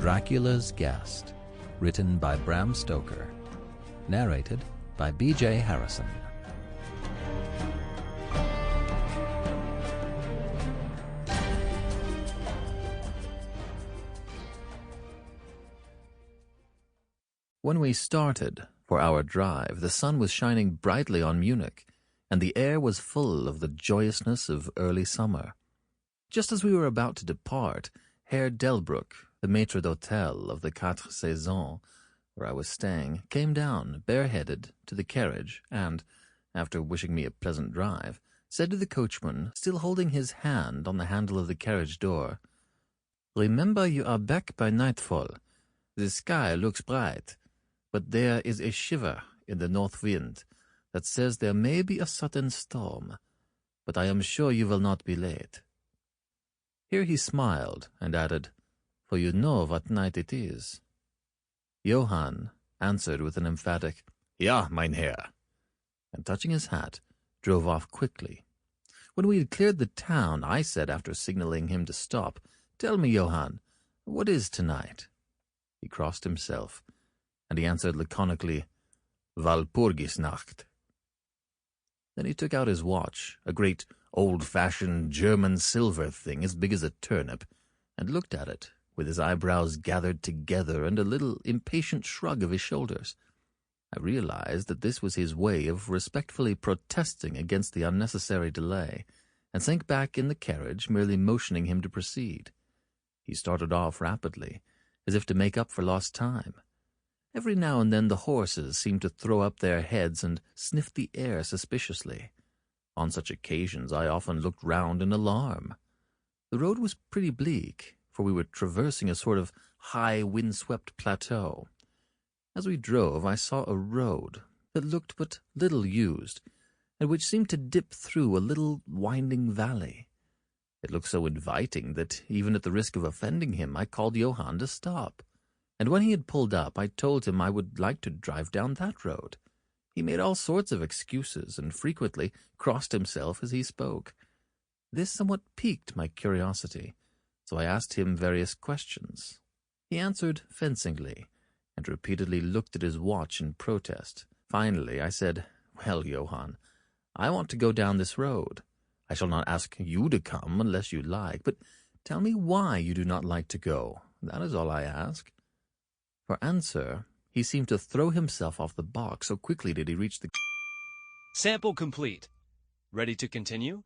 Dracula's Guest, written by Bram Stoker, narrated by B.J.Harrison. When we started for our drive, the sun was shining brightly on Munich, and the air was full of the joyousness of early summer. Just as we were about to depart, Herr Delbruck, the maître d'hôtel of the Quatre Saisons, where I was staying, came down, bareheaded, to the carriage, and, after wishing me a pleasant drive, said to the coachman, still holding his hand on the handle of the carriage door, "Remember you are back by nightfall. The sky looks bright, but there is a shiver in the north wind that says there may be a sudden storm, but I am sure you will not be late." Here he smiled and added, "For you know what night it is." Johann answered with an emphatic, "Ja, mein Herr," and touching his hat, drove off quickly. When we had cleared the town, I said, after signaling him to stop, "Tell me, Johann, what is tonight?" He crossed himself, and he answered laconically, "Walpurgis Nacht." Then he took out his watch, a great old-fashioned German silver thing as big as a turnip, and looked at it, with his eyebrows gathered together and a little impatient shrug of his shoulders. I realized that this was his way of respectfully protesting against the unnecessary delay, and sank back in the carriage, merely motioning him to proceed. He started off rapidly, as if to make up for lost time. Every now and then the horses seemed to throw up their heads and sniff the air suspiciously. On such occasions I often looked round in alarm. The road was pretty bleak, for we were traversing a sort of high wind-swept plateau. As we drove, I saw a road that looked but little used, and which seemed to dip through a little winding valley. It looked so inviting that, even at the risk of offending him, I called Johann to stop. And when he had pulled up, I told him I would like to drive down that road. He made all sorts of excuses and frequently crossed himself as he spoke. This somewhat piqued my curiosity, so I asked him various questions. He answered fencingly, and repeatedly looked at his watch in protest. Finally, I said, "Well, Johann, I want to go down this road. I shall not ask you to come unless you like, but tell me why you do not like to go. That is all I ask." For answer, he seemed to throw himself off the box, so quickly did he reach the... Sample complete. Ready to continue?